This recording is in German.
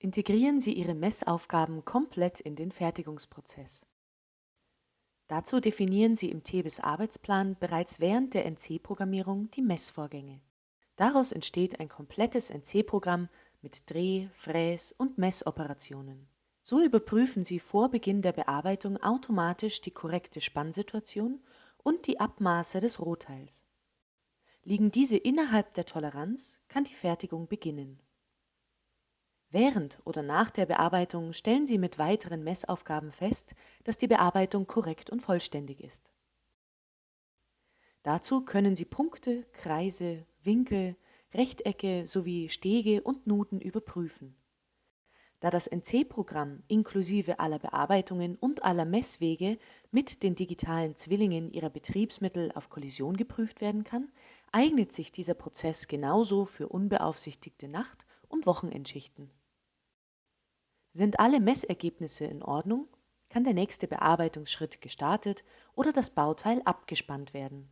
Integrieren Sie Ihre Messaufgaben komplett in den Fertigungsprozess. Dazu definieren Sie im TEBIS-Arbeitsplan bereits während der NC-Programmierung die Messvorgänge. Daraus entsteht ein komplettes NC-Programm mit Dreh-, Fräs- und Messoperationen. So überprüfen Sie vor Beginn der Bearbeitung automatisch die korrekte Spannsituation und die Abmaße des Rohteils. Liegen diese innerhalb der Toleranz, kann die Fertigung beginnen. Während oder nach der Bearbeitung stellen Sie mit weiteren Messaufgaben fest, dass die Bearbeitung korrekt und vollständig ist. Dazu können Sie Punkte, Kreise, Winkel, Rechtecke sowie Stege und Nuten überprüfen. Da das NC-Programm inklusive aller Bearbeitungen und aller Messwege mit den digitalen Zwillingen Ihrer Betriebsmittel auf Kollision geprüft werden kann, eignet sich dieser Prozess genauso für unbeaufsichtigte Nacht- und Wochenendschichten. Sind alle Messergebnisse in Ordnung, kann der nächste Bearbeitungsschritt gestartet oder das Bauteil abgespannt werden.